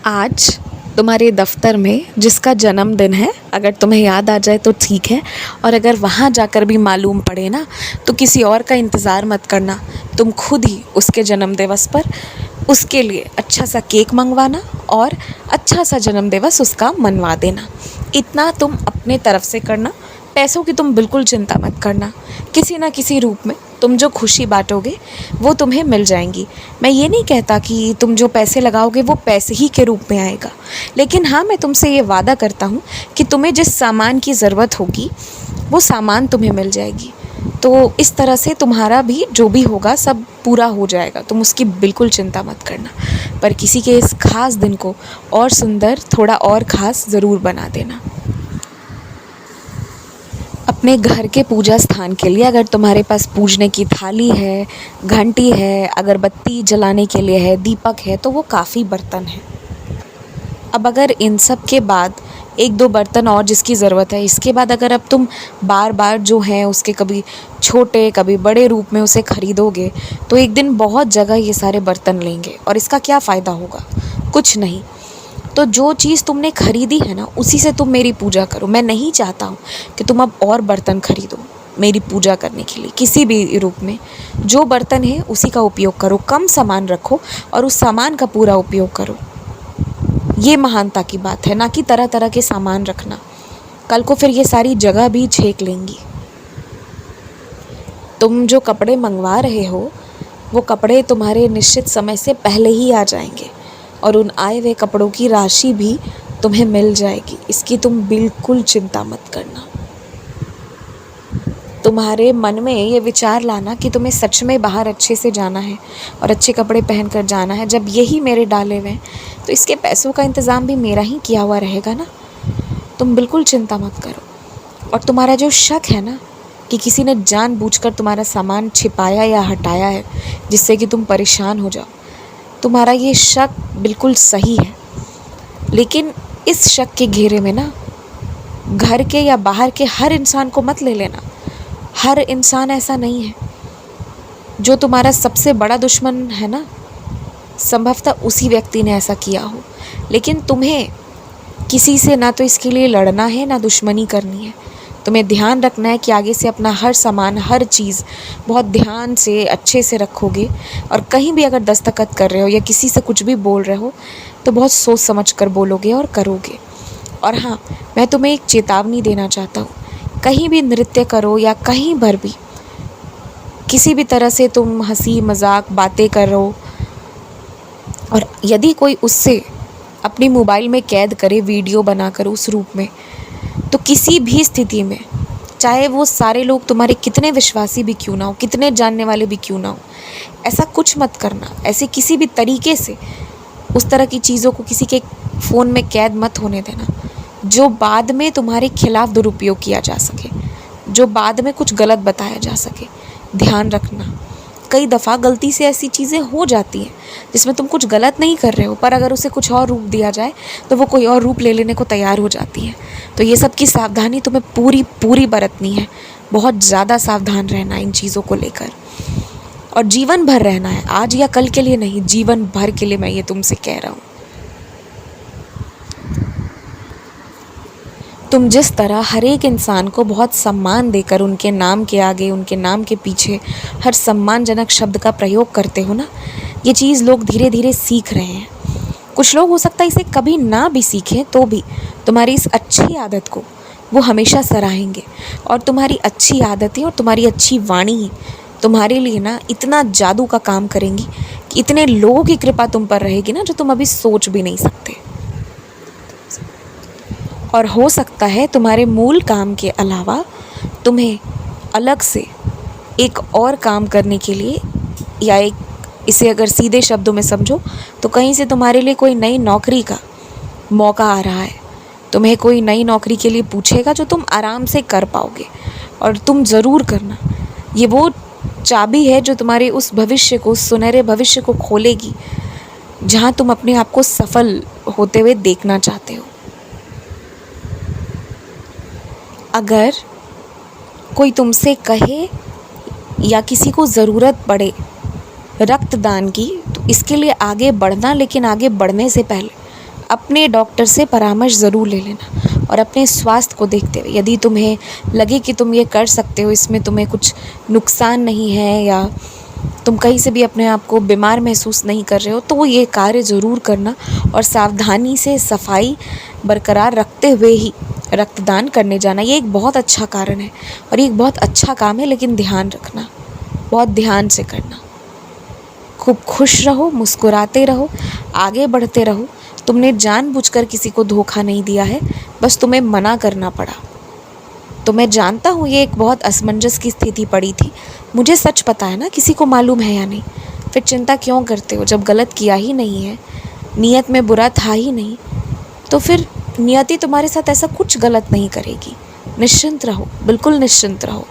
आज तुम्हारे दफ्तर में जिसका जन्मदिन है, अगर तुम्हें याद आ जाए तो ठीक है, और अगर वहाँ जाकर भी मालूम पड़े ना, तो किसी और का इंतज़ार मत करना। तुम खुद ही उसके जन्म दिवस पर उसके लिए अच्छा सा केक मंगवाना और अच्छा सा जन्म दिवस उसका मनवा देना। इतना तुम अपने तरफ से करना। पैसों की तुम बिल्कुल चिंता मत करना। किसी ना किसी रूप में तुम जो खुशी बांटोगे वो तुम्हें मिल जाएंगी। मैं ये नहीं कहता कि तुम जो पैसे लगाओगे वो पैसे ही के रूप में आएगा, लेकिन हाँ, मैं तुमसे ये वादा करता हूँ कि तुम्हें जिस सामान की ज़रूरत होगी वो सामान तुम्हें मिल जाएगी। तो इस तरह से तुम्हारा भी जो भी होगा सब पूरा हो जाएगा, तुम उसकी बिल्कुल चिंता मत करना। पर किसी के इस खास दिन को और सुंदर, थोड़ा और ख़ास ज़रूर बना देना। अपने घर के पूजा स्थान के लिए अगर तुम्हारे पास पूजने की थाली है, घंटी है, अगरबत्ती जलाने के लिए है, दीपक है, तो वो काफ़ी बर्तन है। अब अगर इन सब के बाद एक दो बर्तन और जिसकी ज़रूरत है, इसके बाद अगर अब तुम बार बार जो है उसके कभी छोटे कभी बड़े रूप में उसे ख़रीदोगे, तो एक दिन बहुत जगह ये सारे बर्तन लेंगे और इसका क्या फ़ायदा होगा? कुछ नहीं। तो जो चीज़ तुमने ख़रीदी है ना, उसी से तुम मेरी पूजा करो। मैं नहीं चाहता हूँ कि तुम अब और बर्तन ख़रीदो मेरी पूजा करने के लिए किसी भी रूप में। जो बर्तन है उसी का उपयोग करो, कम सामान रखो और उस सामान का पूरा उपयोग करो। ये महानता की बात है, ना कि तरह तरह के सामान रखना। कल को फिर ये सारी जगह भी छेक लेंगी। तुम जो कपड़े मंगवा रहे हो वो कपड़े तुम्हारे निश्चित समय से पहले ही आ जाएंगे और उन आए हुए कपड़ों की राशि भी तुम्हें मिल जाएगी। इसकी तुम बिल्कुल चिंता मत करना। तुम्हारे मन में ये विचार लाना कि तुम्हें सच में बाहर अच्छे से जाना है और अच्छे कपड़े पहन कर जाना है, जब यही मेरे डाले हुए हैं तो इसके पैसों का इंतज़ाम भी मेरा ही किया हुआ रहेगा ना। तुम बिल्कुल चिंता मत करो। और तुम्हारा जो शक है ना कि किसी ने जानबूझकर तुम्हारा सामान छिपाया या हटाया है जिससे कि तुम परेशान हो जाओ, तुम्हारा ये शक बिल्कुल सही है। लेकिन इस शक के घेरे में ना घर के या बाहर के हर इंसान को मत ले लेना। हर इंसान ऐसा नहीं है। जो तुम्हारा सबसे बड़ा दुश्मन है ना, संभवतः उसी व्यक्ति ने ऐसा किया हो। लेकिन तुम्हें किसी से ना तो इसके लिए लड़ना है ना दुश्मनी करनी है। तुम्हें ध्यान रखना है कि आगे से अपना हर सामान, हर चीज़ बहुत ध्यान से अच्छे से रखोगे, और कहीं भी अगर दस्तखत कर रहे हो या किसी से कुछ भी बोल रहे हो तो बहुत सोच समझ कर बोलोगे और करोगे। और हाँ, मैं तुम्हें एक चेतावनी देना चाहता हूँ। कहीं भी नृत्य करो या कहीं भर भी किसी भी तरह से तुम हंसी मजाक बातें करो, और यदि कोई उससे अपनी मोबाइल में कैद करे वीडियो बनाकर उस रूप में, तो किसी भी स्थिति में, चाहे वो सारे लोग तुम्हारे कितने विश्वासी भी क्यों ना हो, कितने जानने वाले भी क्यों ना हो, ऐसा कुछ मत करना। ऐसे किसी भी तरीके से उस तरह की चीज़ों को किसी के फ़ोन में कैद मत होने देना जो बाद में तुम्हारे खिलाफ दुरुपयोग किया जा सके, जो बाद में कुछ गलत बताया जा सके। ध्यान रखना, कई दफ़ा गलती से ऐसी चीज़ें हो जाती हैं जिसमें तुम कुछ गलत नहीं कर रहे हो, पर अगर उसे कुछ और रूप दिया जाए तो वो कोई और रूप ले लेने को तैयार हो जाती है। तो ये सब की सावधानी तुम्हें पूरी पूरी बरतनी है। बहुत ज़्यादा सावधान रहना इन चीज़ों को लेकर, और जीवन भर रहना है। आज या कल के लिए नहीं, जीवन भर के लिए मैं ये तुमसे कह रहा हूँ। तुम जिस तरह हर एक इंसान को बहुत सम्मान देकर उनके नाम के आगे, उनके नाम के पीछे हर सम्मानजनक शब्द का प्रयोग करते हो ना, ये चीज़ लोग धीरे धीरे सीख रहे हैं। कुछ लोग हो सकता है इसे कभी ना भी सीखें तो भी तुम्हारी इस अच्छी आदत को वो हमेशा सराहेंगे, और तुम्हारी अच्छी आदतें और तुम्हारी अच्छी वाणी ही तुम्हारे लिए ना इतना जादू का काम करेंगी कि इतने लोगों की कृपा तुम पर रहेगी ना जो तुम अभी सोच भी नहीं सकते। और हो सकता है तुम्हारे मूल काम के अलावा तुम्हें अलग से एक और काम करने के लिए, या एक, इसे अगर सीधे शब्दों में समझो तो कहीं से तुम्हारे लिए कोई नई नौकरी का मौका आ रहा है। तुम्हें कोई नई नौकरी के लिए पूछेगा जो तुम आराम से कर पाओगे, और तुम ज़रूर करना। ये वो चाबी है जो तुम्हारे उस भविष्य को, उस सुनहरे भविष्य को खोलेगी जहाँ तुम अपने आप को सफल होते हुए देखना चाहते हो। अगर कोई तुमसे कहे या किसी को ज़रूरत पड़े रक्तदान की, तो इसके लिए आगे बढ़ना, लेकिन आगे बढ़ने से पहले अपने डॉक्टर से परामर्श ज़रूर ले लेना और अपने स्वास्थ्य को देखते हुए यदि तुम्हें लगे कि तुम ये कर सकते हो, इसमें तुम्हें कुछ नुकसान नहीं है या तुम कहीं से भी अपने आप को बीमार महसूस नहीं कर रहे हो, तो ये कार्य ज़रूर करना और सावधानी से सफाई बरकरार रखते हुए ही रक्तदान करने जाना। ये एक बहुत अच्छा कारण है और ये एक बहुत अच्छा काम है, लेकिन ध्यान रखना, बहुत ध्यान से करना। खूब खुश रहो, मुस्कुराते रहो, आगे बढ़ते रहो। तुमने जानबूझकर किसी को धोखा नहीं दिया है, बस तुम्हें मना करना पड़ा। तो मैं जानता हूँ ये एक बहुत असमंजस की स्थिति पड़ी थी, मुझे सच पता है ना, किसी को मालूम है या नहीं। फिर चिंता क्यों करते हो जब गलत किया ही नहीं है, नीयत में बुरा था ही नहीं, तो फिर नियति तुम्हारे साथ ऐसा कुछ गलत नहीं करेगी। निश्चिंत रहो, बिल्कुल निश्चिंत रहो।